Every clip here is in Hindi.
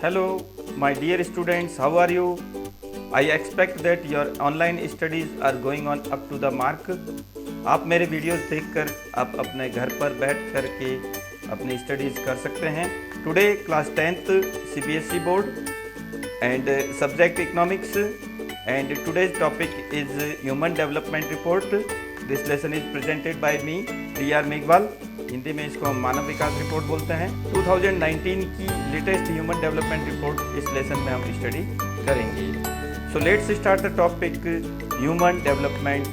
Hello, my dear students, how are you? I expect that your online studies are going on up to the mark. आप मेरे वीडियोस देखकर आप अपने घर पर बैठ कर के अपनी स्टडीज़ कर सकते हैं. Today class 10th CBSE board and subject economics, and today's topic is human development report. This lesson is presented by me, DR Meghwal. Hindi में इसको हम मानव विकास रिपोर्ट बोलते हैं. 2019 की लेटेस्ट ह्यूमन डेवलपमेंट रिपोर्ट इस लेसन में हम स्टडी करेंगे. So let's start the topic human development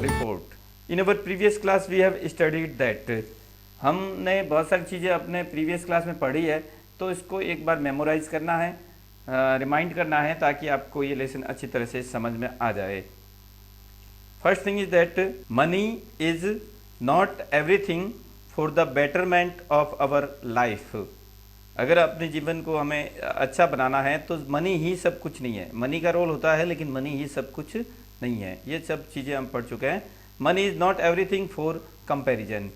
report. In our previous class we have studied that. हमने बहुत सारी चीज़ें अपने प्रीवियस क्लास में पढ़ी है, तो इसको एक बार मेमोराइज करना है, रिमाइंड करना है, ताकि आपको ये लेसन अच्छी तरह से समझ में आ जाए. First thing is that money is not everything for the betterment of our life. अगर अपने जीवन को हमें अच्छा बनाना है तो मनी ही सब कुछ नहीं है. मनी का रोल होता है, लेकिन मनी ही सब कुछ नहीं है. ये सब चीज़ें हम पढ़ चुके हैं. Money is not everything for comparison.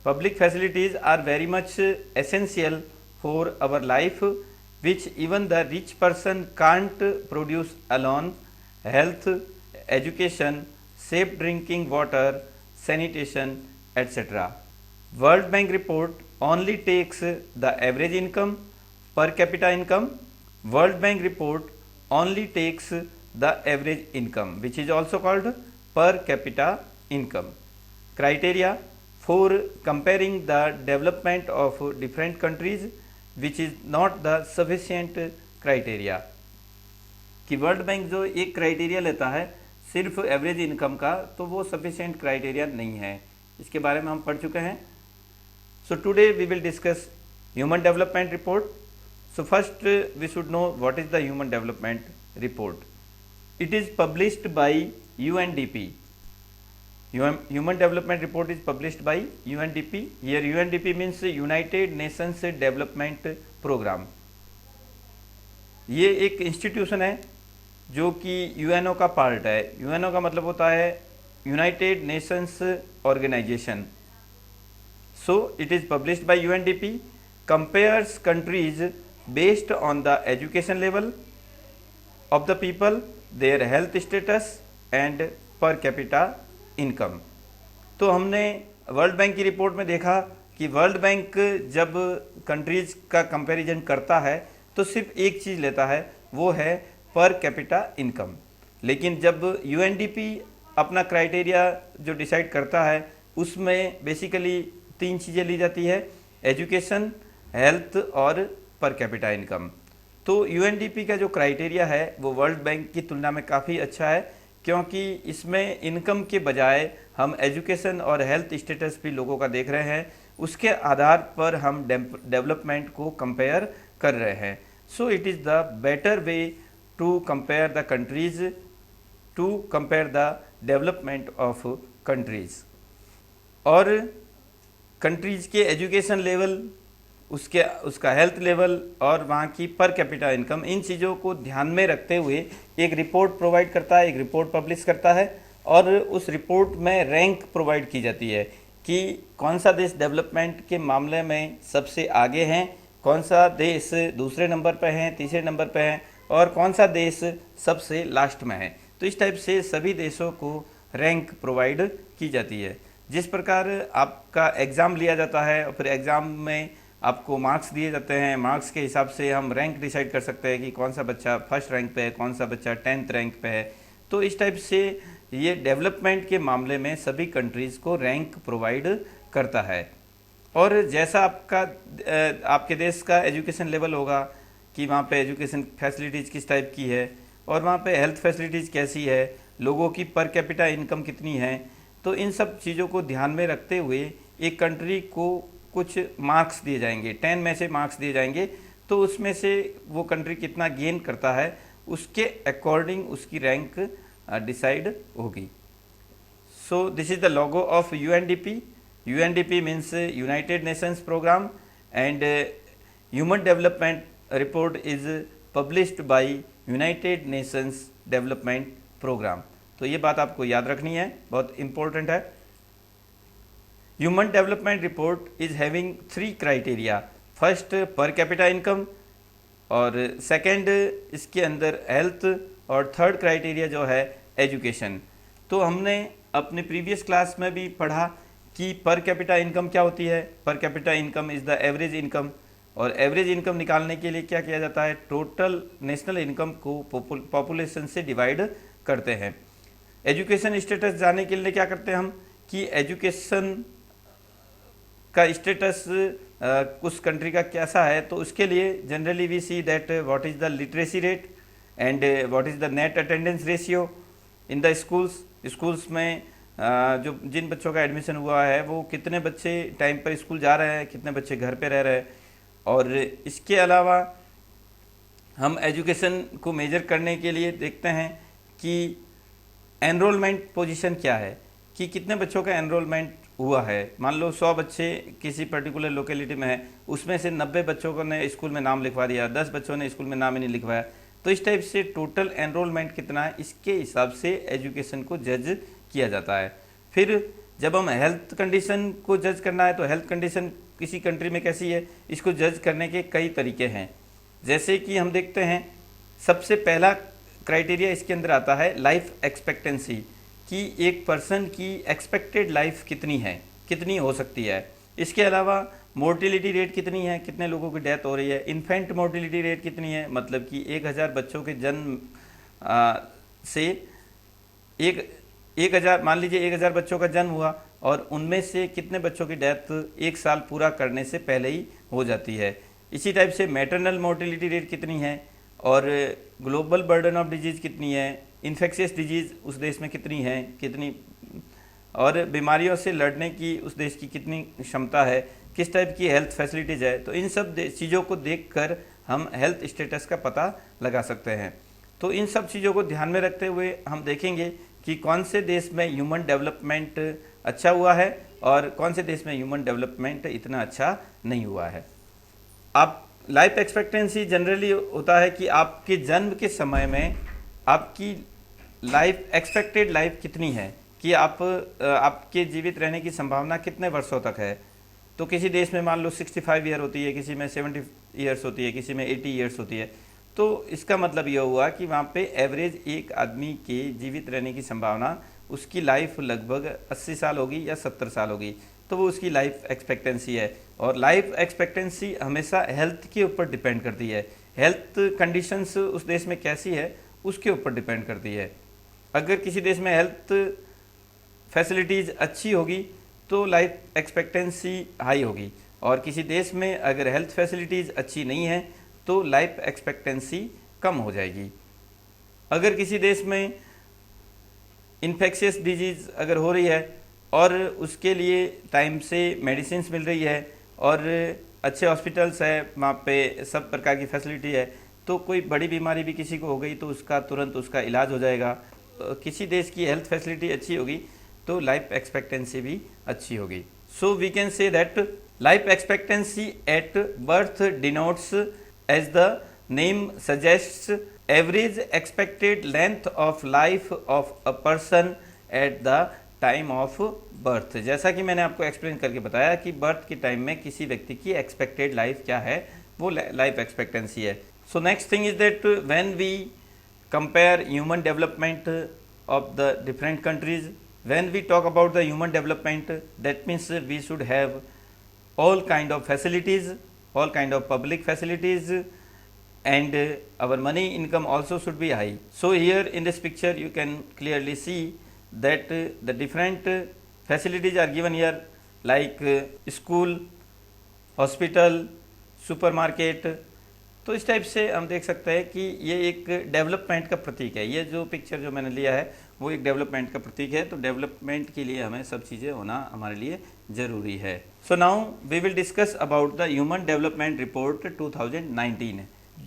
Public facilities are very much essential for our life, which even the rich person can't produce alone. Health, education, safe drinking water, sanitation, etc. World Bank report only takes the average income, per capita income. World Bank report only takes the average income, which is also called per capita income. Criteria for comparing the development of different countries, which is not the sufficient criteria. कि वर्ल्ड बैंक जो एक क्राइटेरिया लेता है सिर्फ एवरेज इनकम का, तो वो सफिशिएंट क्राइटेरिया नहीं है. इसके बारे में हम पढ़ चुके हैं. So today we will discuss human development report. So first we should know what is the human development report. It is published by UNDP. Human Development Report is published by UNDP. Here UNDP means United Nations Development Program. ये एक इंस्टीट्यूशन है जो कि UNO का पार्ट है. UNO का मतलब होता है united nations organisation. So it is published by UNDP. Compares countries based on the education level of the people, their health status and per capita income. तो हमने वर्ल्ड बैंक की रिपोर्ट में देखा कि वर्ल्ड बैंक जब कंट्रीज का कंपैरिजन करता है तो सिर्फ एक चीज़ लेता है, वो है पर कैपिटा इनकम. लेकिन जब UNDP अपना क्राइटेरिया जो डिसाइड करता है उसमें बेसिकली 3 चीज़ें ली जाती है: एजुकेशन, हेल्थ और पर कैपिटा इनकम. तो UNDP का जो क्राइटेरिया है वो वर्ल्ड बैंक की तुलना में काफ़ी अच्छा है, क्योंकि इसमें इनकम के बजाय हम एजुकेशन और हेल्थ स्टेटस भी लोगों का देख रहे हैं. उसके आधार पर हम डेवलपमेंट को कंपेयर कर रहे हैं. So it is the better way to compare the countries, to compare the development of countries. और कंट्रीज के एजुकेशन लेवल, उसका हेल्थ लेवल और वहाँ की पर कैपिटा इनकम, इन चीज़ों को ध्यान में रखते हुए एक रिपोर्ट प्रोवाइड करता है, एक रिपोर्ट पब्लिश करता है. और उस रिपोर्ट में रैंक प्रोवाइड की जाती है कि कौन सा देश डेवलपमेंट के मामले में सबसे आगे हैं, कौन सा देश दूसरे नंबर पर है, तीसरे नंबर पर है, और कौन सा देश सबसे लास्ट में है. तो इस टाइप से सभी देशों को रैंक प्रोवाइड की जाती है. जिस प्रकार आपका एग्ज़ाम लिया जाता है और फिर एग्ज़ाम में आपको मार्क्स दिए जाते हैं, मार्क्स के हिसाब से हम रैंक डिसाइड कर सकते हैं कि कौन सा बच्चा फर्स्ट रैंक पे है, कौन सा बच्चा 10th रैंक पे है. तो इस टाइप से ये डेवलपमेंट के मामले में सभी कंट्रीज़ को रैंक प्रोवाइड करता है. और जैसा आपके देश का एजुकेशन लेवल होगा कि वहाँ पे एजुकेशन फैसिलिटीज़ किस टाइप की है और वहाँ पे हेल्थ फैसिलिटीज़ कैसी है, लोगों की पर कैपिटा इनकम कितनी है, तो इन सब चीज़ों को ध्यान में रखते हुए एक कंट्री को कुछ मार्क्स दिए जाएंगे. 10 में से मार्क्स दिए जाएंगे, तो उसमें से वो कंट्री कितना गेन करता है उसके अकॉर्डिंग उसकी रैंक डिसाइड होगी. So this is the logo of UNDP. UNDP means united nations programme, and human development report is published by united nations development programme. तो ये बात आपको याद रखनी है, बहुत इम्पोर्टेंट है. Human Development Report is having 3 criteria. First, per capita income. और सेकंड इसके अंदर हेल्थ, और थर्ड क्राइटेरिया जो है एजुकेशन। तो हमने अपने प्रीवियस क्लास में भी पढ़ा कि पर कैपिटा इनकम क्या होती है। पर capita income is the average income, और एवरेज इनकम निकालने के लिए क्या किया जाता है, टोटल नेशनल इनकम को पॉपुलेशन से डिवाइड करते हैं। एजुकेशन स्टेटस जानने के लिए क्या करते हैं हम, कि एजुकेशन का स्टेटस उस कंट्री का कैसा है, तो उसके लिए generally we see that what is the literacy rate and what is the net attendance ratio in the schools में जो जिन बच्चों का एडमिशन हुआ है वो कितने बच्चे टाइम पर स्कूल जा रहे हैं, कितने बच्चे घर पे रह रहे हैं। और इसके अलावा हम एजुकेशन को मेजर करने के लिए देखते हैं कि एनरोलमेंट पोजीशन क्या है, कि कितने बच्चों का एनरोलमेंट हुआ है। मान लो 100 बच्चे किसी पर्टिकुलर लोकेलिटी में है, उसमें से 90 बच्चों को ने स्कूल में नाम लिखवा दिया, 10 बच्चों ने स्कूल में नाम ही नहीं लिखवाया, तो इस टाइप से टोटल एनरोलमेंट कितना है, इसके हिसाब से एजुकेशन को जज किया जाता है। फिर जब हम हेल्थ कंडीशन को जज करना है, तो हेल्थ कंडीशन किसी कंट्री में कैसी है, इसको जज करने के कई तरीके हैं। जैसे कि हम देखते हैं, सबसे पहला क्राइटेरिया इसके अंदर आता है लाइफ एक्सपेक्टेंसी, कि एक पर्सन की एक्सपेक्टेड लाइफ कितनी है, कितनी हो सकती है। इसके अलावा मोर्टिलिटी रेट कितनी है, कितने लोगों की डेथ हो रही है। इन्फेंट मोर्टिलिटी रेट कितनी है, मतलब कि 1000 बच्चों के जन्म से 1000 मान लीजिए 1000 बच्चों का जन्म हुआ, और उनमें से कितने बच्चों की डेथ 1 साल पूरा करने से पहले ही हो जाती है। इसी टाइप से मैटरनल मोर्टिलिटी रेट कितनी है, और ग्लोबल बर्डन ऑफ डिजीज़ कितनी है, इन्फेक्शियस डिजीज़ उस देश में कितनी है, कितनी, और बीमारियों से लड़ने की उस देश की कितनी क्षमता है, किस टाइप की हेल्थ फैसिलिटीज़ है। तो इन सब चीज़ों को देखकर हम हेल्थ स्टेटस का पता लगा सकते हैं। तो इन सब चीज़ों को ध्यान में रखते हुए हम देखेंगे कि कौन से देश में ह्यूमन डेवलपमेंट अच्छा हुआ है और कौन से देश में ह्यूमन डेवलपमेंट इतना अच्छा नहीं हुआ है। आप लाइफ एक्सपेक्टेंसी जनरली होता है कि आपके जन्म के समय में आपकी लाइफ एक्सपेक्टेड लाइफ कितनी है, कि आपके जीवित रहने की संभावना कितने वर्षों तक है। तो किसी देश में मान लो 65 ईयर होती है, किसी में 70 ईयर्स होती है, किसी में 80 ईयर्स होती है। तो इसका मतलब यह हुआ कि वहाँ पे एवरेज एक आदमी के जीवित रहने की संभावना, उसकी लाइफ लगभग 80 साल होगी या 70 साल होगी, तो वो उसकी लाइफ एक्सपेक्टेंसी है। और लाइफ एक्सपेक्टेंसी हमेशा हेल्थ के ऊपर डिपेंड करती है, हेल्थ कंडीशंस उस देश में कैसी है उसके ऊपर डिपेंड करती है। अगर किसी देश में हेल्थ फैसिलिटीज़ अच्छी होगी तो लाइफ एक्सपेक्टेंसी हाई होगी, और किसी देश में अगर हेल्थ फैसिलिटीज़ अच्छी नहीं है तो लाइफ एक्सपेक्टेंसी कम हो जाएगी। अगर किसी देश में इन्फेक्शियस डिजीज़ अगर हो रही है और उसके लिए टाइम से मेडिसिन मिल रही है और अच्छे हॉस्पिटल्स है, वहाँ पे सब प्रकार की फैसिलिटी है, तो कोई बड़ी बीमारी भी किसी को हो गई तो उसका तुरंत उसका इलाज हो जाएगा। किसी देश की हेल्थ फैसिलिटी अच्छी होगी तो लाइफ एक्सपेक्टेंसी भी अच्छी होगी। So we can say that life expectancy at birth denotes, as the name suggests, average expected length of life of a person at the time of birth. जैसा कि मैंने आपको एक्सप्लेन करके बताया कि बर्थ के टाइम में किसी व्यक्ति की एक्सपेक्टेड लाइफ क्या है, वो लाइफ एक्सपेक्टेंसी है। So next thing is that when we compare human development of the different countries, when we talk about the human development, that means we should have all kind of facilities, all kind of public facilities, and our money income also should be high. So here in this picture you can clearly see that the different facilities are given here, like school, hospital, supermarket। तो इस टाइप से हम देख सकते हैं कि ये एक डेवलपमेंट का प्रतीक है। ये जो पिक्चर जो मैंने लिया है वो एक डेवलपमेंट का प्रतीक है। तो डेवलपमेंट के लिए हमें सब चीज़ें होना हमारे लिए ज़रूरी है। So now we will discuss about the human development report 2019।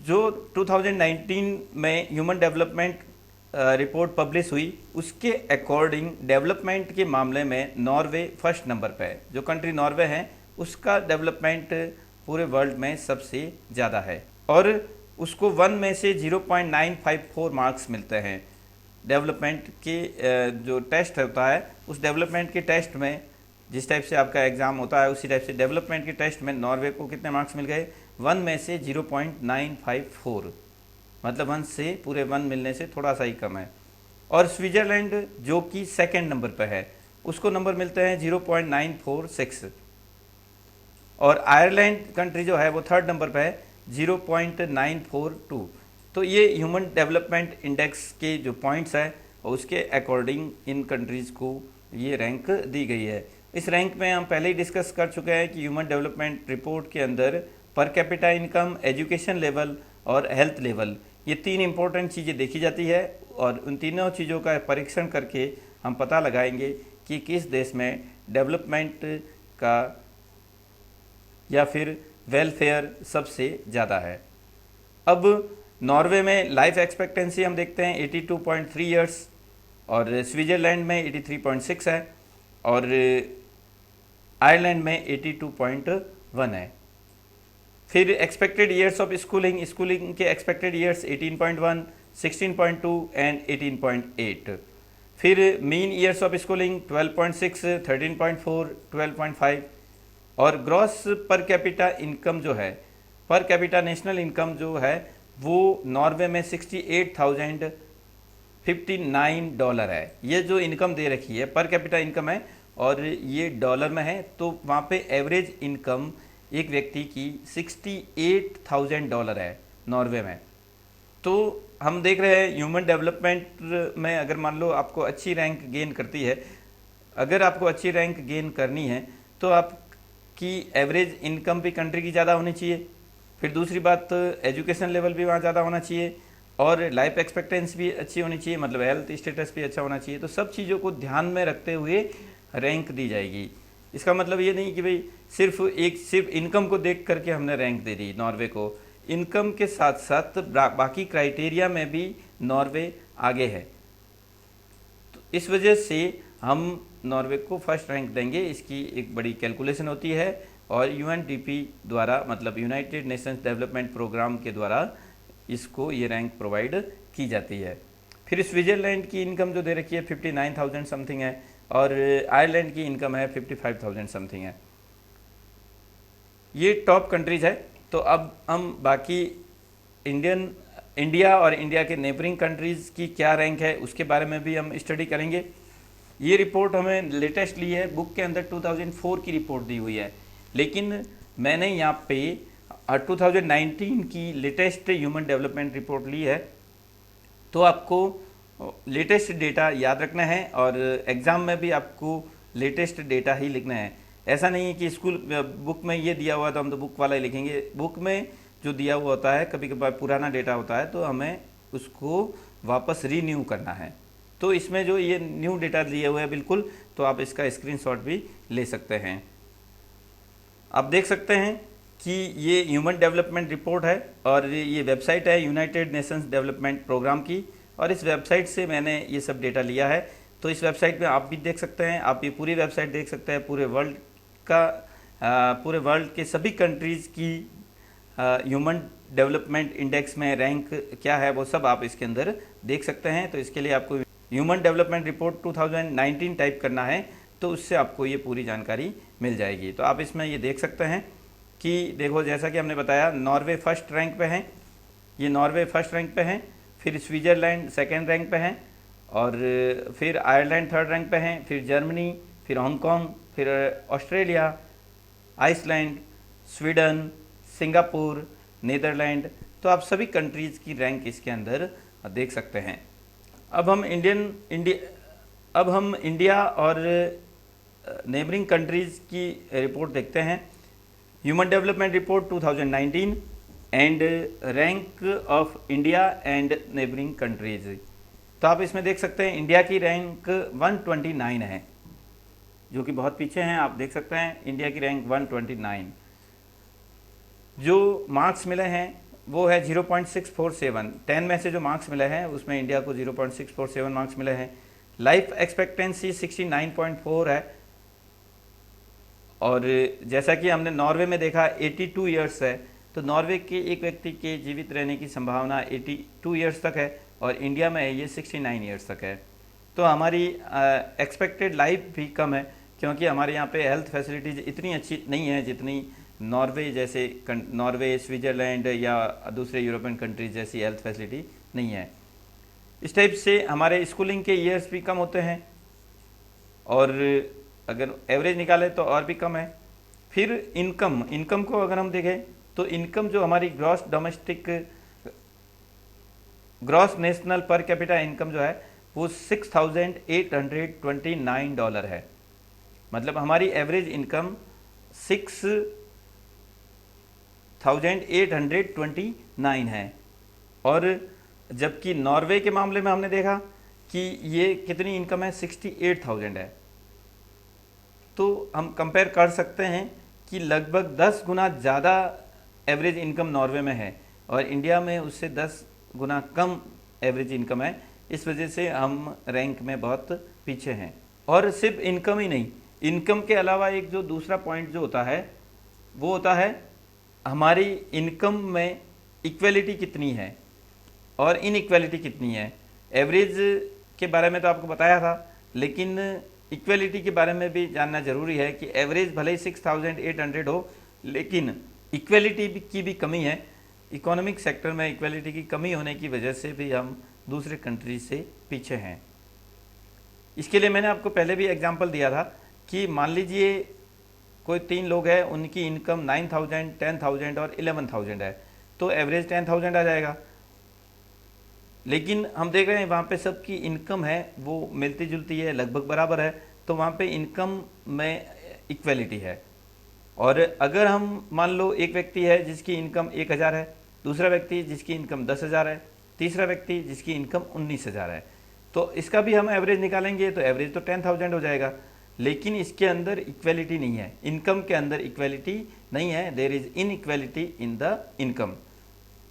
जो 2019 में ह्यूमन डेवलपमेंट रिपोर्ट पब्लिश हुई, उसके अकॉर्डिंग डेवलपमेंट के मामले में नॉर्वे फर्स्ट नंबर पे है। जो कंट्री नॉर्वे है उसका डेवलपमेंट पूरे वर्ल्ड में सबसे ज़्यादा है, और उसको 1 में से 0.954 मार्क्स मिलते हैं। डेवलपमेंट के जो टेस्ट होता है, उस डेवलपमेंट के टेस्ट में जिस टाइप से आपका एग्ज़ाम होता है उसी टाइप से डेवलपमेंट के टेस्ट में नॉर्वे को कितने मार्क्स मिल गए, 1 में से 0.954, मतलब 1 से पूरे 1 मिलने से थोड़ा सा ही कम है। और स्विट्ज़रलैंड जो कि सेकंड नंबर पर है, उसको नंबर मिलते हैं 0.946। और आयरलैंड कंट्री जो है वो थर्ड नंबर पर है 0.942। तो ये ह्यूमन डेवलपमेंट इंडेक्स के जो पॉइंट्स है उसके अकॉर्डिंग इन कंट्रीज़ को ये रैंक दी गई है। इस रैंक में हम पहले ही डिस्कस कर चुके हैं कि ह्यूमन डेवलपमेंट रिपोर्ट के अंदर पर कैपिटा इनकम, एजुकेशन लेवल और हेल्थ लेवल, ये 3 इंपॉर्टेंट चीज़ें देखी जाती है। और उन तीनों चीज़ों का परीक्षण करके हम पता लगाएंगे कि किस देश में डेवलपमेंट का या फिर वेलफेयर सबसे ज़्यादा है। अब नॉर्वे में लाइफ एक्सपेक्टेंसी हम देखते हैं 82.3 ईयर्स, और स्विट्ज़रलैंड में 83.6 है, और आयरलैंड में 82.1 है। फिर एक्सपेक्टेड ईयर्स ऑफ स्कूलिंग के एक्सपेक्टेड ईयर्स 18.1, 16.2 एंड 18.8। फिर मीन ईयर्स ऑफ स्कूलिंग 12.6, 13.4, 12.5। और ग्रॉस पर कैपिटा इनकम जो है, पर कैपिटा नेशनल इनकम जो है वो नॉर्वे में $68,059 है। ये जो इनकम दे रखी है पर कैपिटा इनकम है और ये डॉलर में है, तो वहाँ पे एवरेज इनकम एक व्यक्ति की $68,000 है नॉर्वे में। तो हम देख रहे हैं ह्यूमन डेवलपमेंट में अगर मान लो आपको अच्छी रैंक गेन करती है, अगर आपको अच्छी रैंक गेन करनी है तो आपकी एवरेज इनकम भी कंट्री की ज़्यादा होनी चाहिए। फिर दूसरी बात, एजुकेशन लेवल भी वहाँ ज़्यादा होना चाहिए, और लाइफ एक्सपेक्टेंसी भी अच्छी होनी चाहिए, मतलब हेल्थ स्टेटस भी अच्छा होना चाहिए। तो सब चीज़ों को ध्यान में रखते हुए रैंक दी जाएगी। इसका मतलब ये नहीं कि भाई सिर्फ इनकम को देख करके हमने रैंक दे दी नॉर्वे को। इनकम के साथ साथ बाकी क्राइटेरिया में भी नॉर्वे आगे है। तो इस वजह से हम नॉर्वे को फर्स्ट रैंक देंगे। इसकी एक बड़ी कैलकुलेशन होती है और यूएनडीपी द्वारा, मतलब यूनाइटेड नेशंस डेवलपमेंट प्रोग्राम के द्वारा इसको ये रैंक प्रोवाइड की जाती है। फिर स्विट्ज़रलैंड की इनकम जो दे रखी है 59,000 समथिंग है, और आयरलैंड की इनकम है 55,000 समथिंग है। ये टॉप कंट्रीज है। तो अब हम बाकी इंडिया और इंडिया के नेबरिंग कंट्रीज़ की क्या रैंक है उसके बारे में भी हम स्टडी करेंगे। ये रिपोर्ट हमें लेटेस्ट ली है, बुक के अंदर 2004 की रिपोर्ट दी हुई है, लेकिन मैंने यहाँ पे 2019 की लेटेस्ट ह्यूमन डेवलपमेंट रिपोर्ट ली है। तो आपको लेटेस्ट डेटा याद रखना है और एग्ज़ाम में भी आपको लेटेस्ट डेटा ही लिखना है। ऐसा नहीं है कि स्कूल बुक में ये दिया हुआ तो हम तो बुक वाला ही लिखेंगे। बुक में जो दिया हुआ होता है कभी कभार पुराना डेटा होता है तो हमें उसको वापस रीन्यू करना है। तो इसमें जो ये न्यू डेटा दिए हुए हैं बिल्कुल, तो आप इसका स्क्रीनशॉट भी ले सकते हैं। आप देख सकते हैं कि ये ह्यूमन डेवलपमेंट रिपोर्ट है और ये वेबसाइट है यूनाइटेड नेशंस डेवलपमेंट प्रोग्राम की, और इस वेबसाइट से मैंने ये सब डेटा लिया है। तो इस वेबसाइट पे आप भी देख सकते हैं, आप ये पूरी वेबसाइट देख सकते हैं, पूरे वर्ल्ड के सभी कंट्रीज़ की ह्यूमन डेवलपमेंट इंडेक्स में रैंक क्या है वो सब आप इसके अंदर देख सकते हैं। तो इसके लिए आपको ह्यूमन डेवलपमेंट रिपोर्ट 2019 टाइप करना है, तो उससे आपको ये पूरी जानकारी मिल जाएगी। तो आप इसमें ये देख सकते हैं कि देखो, जैसा कि हमने बताया नॉर्वे फर्स्ट रैंक पे है, ये नॉर्वे फर्स्ट रैंक पे है, फिर स्विट्ज़रलैंड सेकेंड रैंक पे है, और फिर आयरलैंड थर्ड रैंक पे है, फिर जर्मनी, फिर हांगकांग, फिर Australia, Iceland, Sweden, Singapore, Netherland. तो आप सभी कंट्रीज़ की रैंक इसके अंदर देख सकते हैं। अब हम इंडिया और नेबरिंग कंट्रीज़ की रिपोर्ट देखते हैं। Human development report 2019 and rank of India and neighbouring countries. तो आप इसमें देख सकते हैं इंडिया की रैंक 129 है, जो कि बहुत पीछे हैं। आप देख सकते हैं इंडिया की रैंक 129। जो मार्क्स मिले हैं वो है 0.647। 10 में से जो मार्क्स मिले हैं उसमें इंडिया को 0.647 मार्क्स मिले हैं। लाइफ एक्सपेक्टेंसी 69.4 है, और जैसा कि हमने नॉर्वे में देखा 82 ईयर्स है, तो नॉर्वे के एक व्यक्ति के जीवित रहने की संभावना 82 ईयर्स तक है, और इंडिया में ये 69 ईयर्स तक है। तो हमारी एक्सपेक्टेड लाइफ भी कम है, क्योंकि हमारे यहाँ पे हेल्थ फैसिलिटीज़ इतनी अच्छी नहीं है जितनी नॉर्वे जैसे नॉर्वे, स्विट्ज़रलैंड या दूसरे यूरोपियन कंट्रीज जैसी हेल्थ फैसिलिटी नहीं है। इस टाइप से हमारे स्कूलिंग के ईयर्स भी कम होते हैं और अगर एवरेज निकालें तो और भी कम है। फिर इनकम को अगर हम देखें तो इनकम जो हमारी ग्रॉस नेशनल पर कैपिटा इनकम जो है वो $6,829 है। मतलब हमारी एवरेज इनकम 6,829 है। और जबकि नॉर्वे के मामले में हमने देखा कि ये कितनी इनकम है, 68,000 है। तो हम कंपेयर कर सकते हैं कि लगभग 10 गुना ज़्यादा एवरेज इनकम नॉर्वे में है और इंडिया में उससे 10 गुना कम एवरेज इनकम है। इस वजह से हम रैंक में बहुत पीछे हैं। और सिर्फ इनकम ही नहीं, इनकम के अलावा एक जो दूसरा पॉइंट जो होता है वो होता है हमारी इनकम में इक्वलिटी कितनी है और इनइक्वालिटी कितनी है। एवरेज के बारे में तो आपको बताया था, लेकिन इक्वलिटी के बारे में भी जानना जरूरी है कि एवरेज भले ही 6,800 हो, लेकिन इक्वलिटी की भी कमी है। इकोनॉमिक सेक्टर में इक्वलिटी की कमी होने की वजह से भी हम दूसरे कंट्री से पीछे हैं। इसके लिए मैंने आपको पहले भी एग्जांपल दिया था कि मान लीजिए कोई 3 लोग हैं, उनकी इनकम 9,000, 10,000 और 11,000 है, तो एवरेज 10,000 आ जाएगा। लेकिन हम देख रहे हैं वहाँ पे सबकी इनकम है वो मिलती जुलती है, लगभग बराबर है, तो वहाँ पे इनकम में इक्वलिटी है। और अगर हम मान लो एक व्यक्ति है जिसकी इनकम 1,000 है, दूसरा व्यक्ति जिसकी इनकम 10,000 है, तीसरा व्यक्ति जिसकी इनकम 19,000 है, तो इसका भी हम एवरेज निकालेंगे तो एवरेज तो 10,000 हो जाएगा। लेकिन इसके अंदर इक्वलिटी नहीं है, इनकम के अंदर इक्वलिटी नहीं है। There is inequality in the income.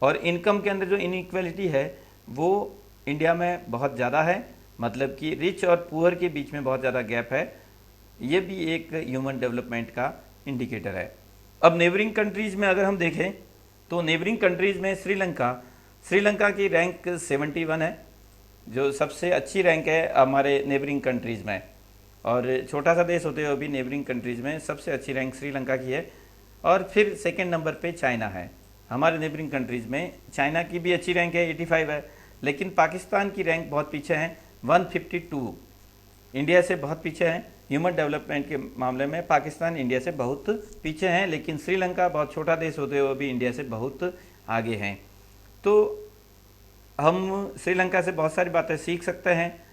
और इनकम के अंदर जो इनइक्वलिटी है वो इंडिया में बहुत ज़्यादा है, मतलब कि रिच और पुअर के बीच में बहुत ज़्यादा गैप है। ये भी एक ह्यूमन डेवलपमेंट का इंडिकेटर है। अब नेबरिंग कंट्रीज़ में अगर हम देखें तो नेबरिंग कंट्रीज़ में श्रीलंका की रैंक 71 है, जो सबसे अच्छी रैंक है हमारे नेबरिंग कंट्रीज़ में। और छोटा सा देश होते हुए भी नेबरिंग कंट्रीज़ में सबसे अच्छी रैंक श्रीलंका की है। और फिर सेकेंड नंबर पे चाइना है। हमारे नेबरिंग कंट्रीज़ में चाइना की भी अच्छी रैंक है, 85 है, लेकिन पाकिस्तान की रैंक बहुत पीछे है, 152। इंडिया से बहुत पीछे है। ह्यूमन डेवलपमेंट के मामले में पाकिस्तान इंडिया से बहुत पीछे हैं, लेकिन श्रीलंका बहुत छोटा देश होते हुए भी इंडिया से बहुत आगे हैं। तो हम श्रीलंका से बहुत सारी बातें सीख सकते हैं,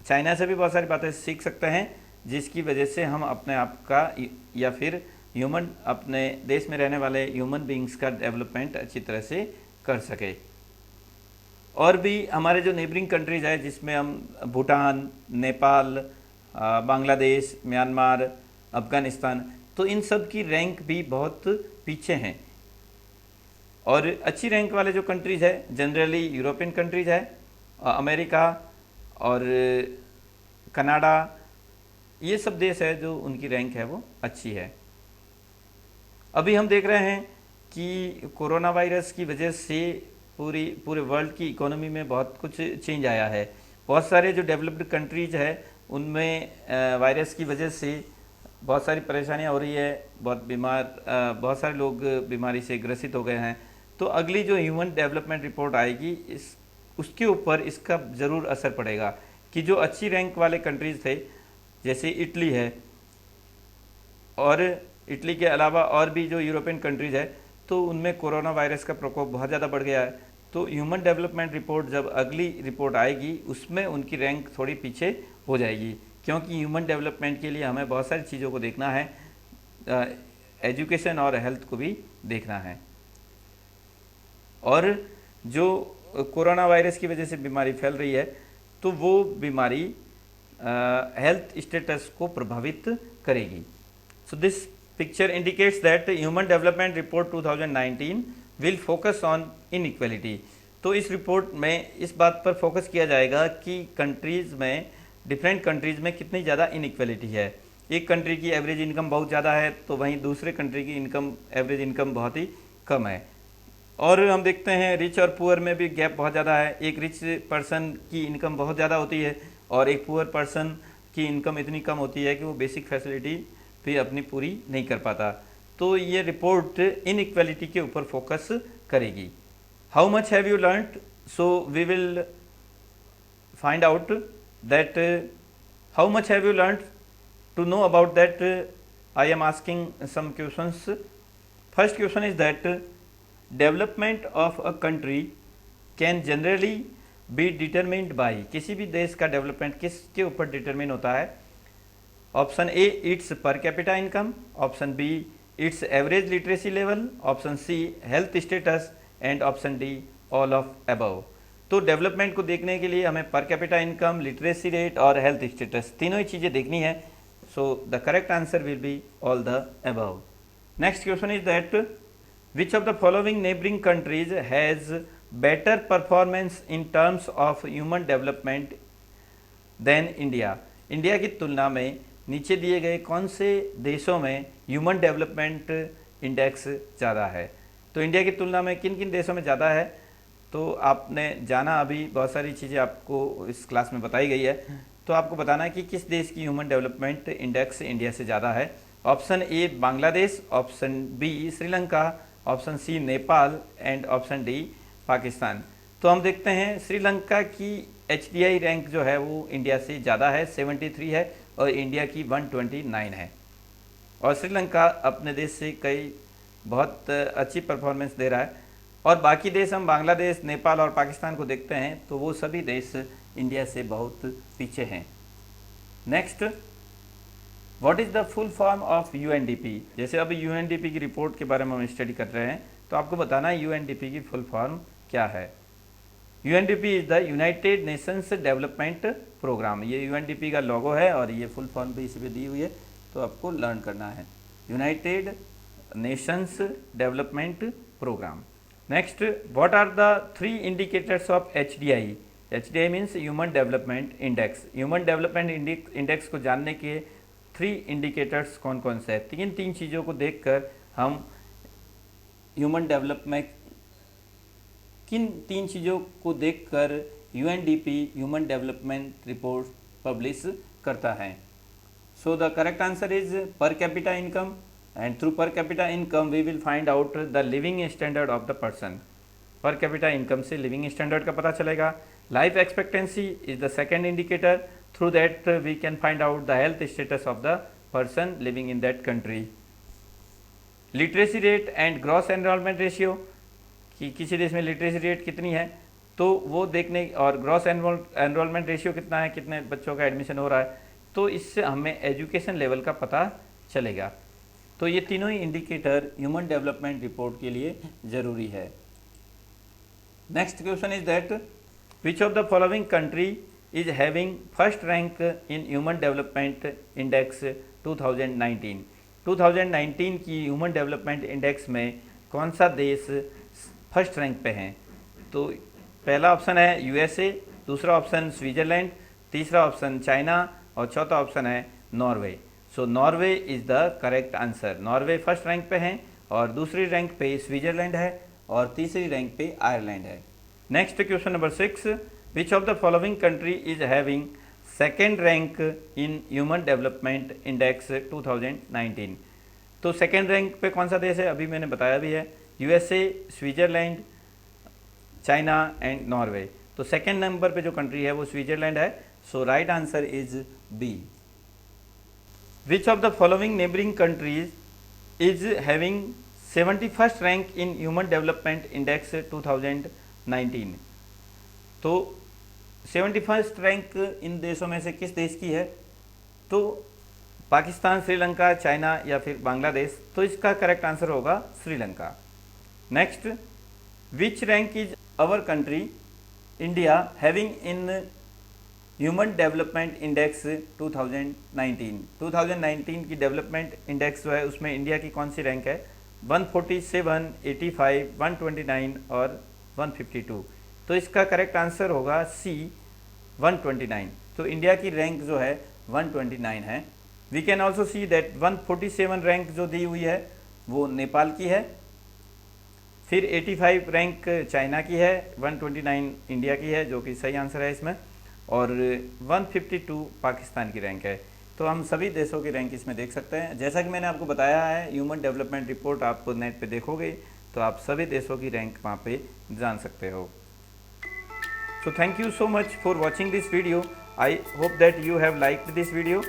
चाइना से भी बहुत सारी बातें सीख सकते हैं, जिसकी वजह से हम अपने आप का या फिर अपने देश में रहने वाले ह्यूमन बींग्स का डेवलपमेंट अच्छी तरह से कर सके। और भी हमारे जो नेबरिंग कंट्रीज है जिसमें हम भूटान, नेपाल, बांग्लादेश, म्यांमार, अफ़गानिस्तान, तो इन सब की रैंक भी बहुत पीछे हैं। और अच्छी रैंक वाले जो कंट्रीज़ है जनरली यूरोपियन कंट्रीज़ है, अमेरिका और कनाडा, ये सब देश है जो उनकी रैंक है वो अच्छी है। अभी हम देख रहे हैं कि कोरोना वायरस की वजह से पूरे वर्ल्ड की इकोनॉमी में बहुत कुछ चेंज आया है। बहुत सारे जो डेवलप्ड कंट्रीज है उनमें वायरस की वजह से बहुत सारी परेशानियां हो रही है, बहुत सारे लोग बीमारी से ग्रसित हो गए हैं। तो अगली जो ह्यूमन डेवलपमेंट रिपोर्ट आएगी उसके ऊपर इसका ज़रूर असर पड़ेगा कि जो अच्छी रैंक वाले कंट्रीज़ थे जैसे इटली है, और इटली के अलावा और भी जो यूरोपियन कंट्रीज़ है, तो उनमें कोरोना वायरस का प्रकोप बहुत ज़्यादा बढ़ गया है। तो ह्यूमन डेवलपमेंट रिपोर्ट जब अगली रिपोर्ट आएगी उसमें उनकी रैंक थोड़ी पीछे हो जाएगी, क्योंकि ह्यूमन डेवलपमेंट के लिए हमें बहुत सारी चीज़ों को देखना है, एजुकेशन और हेल्थ को भी देखना है। और जो कोरोना वायरस की वजह से बीमारी फैल रही है तो वो बीमारी हेल्थ स्टेटस को प्रभावित करेगी। So this picture indicates that human development report 2019 will focus on inequality. तो इस रिपोर्ट में इस बात पर फोकस किया जाएगा कि कंट्रीज़ में, डिफरेंट कंट्रीज़ में कितनी ज़्यादा इनइक्वलिटी है। एक कंट्री की एवरेज इनकम बहुत ज़्यादा है तो वहीं दूसरे कंट्री की एवरेज इनकम बहुत ही कम है। और हम देखते हैं रिच और पुअर में भी गैप बहुत ज़्यादा है। एक रिच पर्सन की इनकम बहुत ज़्यादा होती है और एक पुअर पर्सन की इनकम इतनी कम होती है कि वो बेसिक फैसिलिटी भी अपनी पूरी नहीं कर पाता। तो ये रिपोर्ट इनइक्वालिटी के ऊपर फोकस करेगी। How much have you learned, so we will find out that how much have you learned. To know about that, I am asking some questions. First question is that development of a country can generally be determined by, किसी भी देश का डेवलपमेंट किसके ऊपर डिटरमिन होता है? Option A it's per capita income, option B it's average literacy level, option C health status and option D all of above. तो डेवलपमेंट को देखने के लिए हमें per capita income, literacy rate और हेल्थ स्टेटस तीनों ही चीज़ें देखनी है। So the correct answer will be all the above. Next question is that which of the following neighbouring countries has better performance in terms of human development then India. India की तुलना में नीचे दिए गए कौन से देशों में ह्यूमन डेवलपमेंट इंडेक्स ज़्यादा है? तो इंडिया की तुलना में किन किन देशों में ज़्यादा है? तो आपने जाना, अभी बहुत सारी चीज़ें आपको इस क्लास में बताई गई है, तो आपको बताना है कि किस देश की ह्यूमन डेवलपमेंट इंडेक्स इंडिया से ज़्यादा है। Option A Bangladesh, option B Sri Lanka, option C Nepal and option D Pakistan. तो हम देखते हैं श्रीलंका की HDI रैंक जो है वो इंडिया से ज़्यादा है, 73 है और इंडिया की 129 है। और श्रीलंका अपने देश से कई बहुत अच्छी परफॉर्मेंस दे रहा है। और बाकी देश हम बांग्लादेश, नेपाल और पाकिस्तान को देखते हैं तो वो सभी देश इंडिया से बहुत पीछे हैं। Next, what is the full form of UNDP। जैसे अभी UNDP की रिपोर्ट के बारे में हम स्टडी कर रहे हैं तो आपको बताना है UNDP की फुल फॉर्म क्या है। UNDP is the united nations development programme. ये UNDP का लोगो है और ये फुल फॉर्म भी इसी पे दी हुई है, तो आपको लर्न करना है, united nations development programme. Next, what are the 3 indicators of HDI? HDI means Human Development Index. Human Development Index को जानने के 3 indicators कौन कौन से हैं? तीन चीज़ों को देखकर हम ह्यूमन डेवलपमेंट, किन 3 चीज़ों को देखकर UNDP human development report publish करता है? So the correct answer is पर capita income, and through per capita income we will find out the living standard of the person. per capita income से living standard का पता चलेगा। life expectancy is the second indicator, through that we can find out the health status of the person living in that country. literacy rate and gross enrollment ratio, कि किसी देश में लिटरेसी रेट कितनी है तो वो देखने, और ग्रॉस एनरोलमेंट रेशियो कितना है, कितने बच्चों का एडमिशन हो रहा है, तो इससे हमें एजुकेशन लेवल का पता चलेगा। तो ये तीनों ही इंडिकेटर ह्यूमन डेवलपमेंट रिपोर्ट के लिए ज़रूरी है। Next question is that which of the following country is having first rank in human development index 2019। 2019 की ह्यूमन डेवलपमेंट इंडेक्स में कौन सा देश फर्स्ट रैंक पे हैं? तो पहला ऑप्शन है USA, दूसरा ऑप्शन स्विट्ज़रलैंड, तीसरा ऑप्शन चाइना और चौथा ऑप्शन है Norway. So Norway is the correct answer. Norway first rank पे हैं और दूसरी रैंक पे स्विट्ज़रलैंड है और तीसरी रैंक पे आयरलैंड है। Next question number 6, which of the following country is having second rank in human development index 2019। तो सेकेंड रैंक पे कौन सा देश है? अभी मैंने बताया भी है, USA, Switzerland, China and Norway. तो सेकेंड नंबर पे जो कंट्री है वो स्विट्ज़रलैंड है। So right answer is B. Which of the following neighboring countries is having 71st rank in Human Development Index 2019? तो 71st रैंक इन देशों में से किस देश की है? तो पाकिस्तान, श्रीलंका, चाइना या फिर बांग्लादेश। तो इसका करेक्ट आंसर होगा Sri Lanka. Next, which rank is our country India having in human development index 2019। 2019 की डेवलपमेंट इंडेक्स जो है उसमें इंडिया की कौन सी रैंक है? 147, 85, 129 और 152। तो इसका करेक्ट आंसर होगा सी 129। तो इंडिया की रैंक जो है 129 है। We can also see that 147 rank जो दी हुई है वो नेपाल की है, फिर 85 रैंक चाइना की है, 129 इंडिया की है जो कि सही आंसर है इसमें, और 152 पाकिस्तान की रैंक है। तो हम सभी देशों की रैंक इसमें देख सकते हैं। जैसा कि मैंने आपको बताया है, ह्यूमन डेवलपमेंट रिपोर्ट आप नेट पे देखोगे तो आप सभी देशों की रैंक वहाँ पे जान सकते हो। So thank you so much for watching this video. I hope that you have liked this video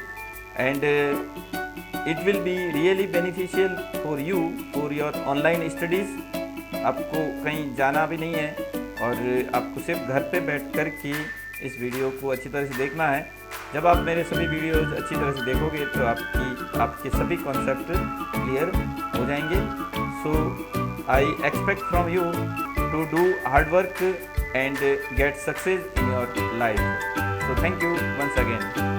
and it will be really beneficial for you for your online studies. आपको कहीं जाना भी नहीं है और आपको सिर्फ घर पे बैठ कर के इस वीडियो को अच्छी तरह से देखना है। जब आप मेरे सभी वीडियोज अच्छी तरह से देखोगे तो आपके सभी कॉन्सेप्ट क्लियर हो जाएंगे। So I expect from you to do hard work and get success in your life. So thank you once again.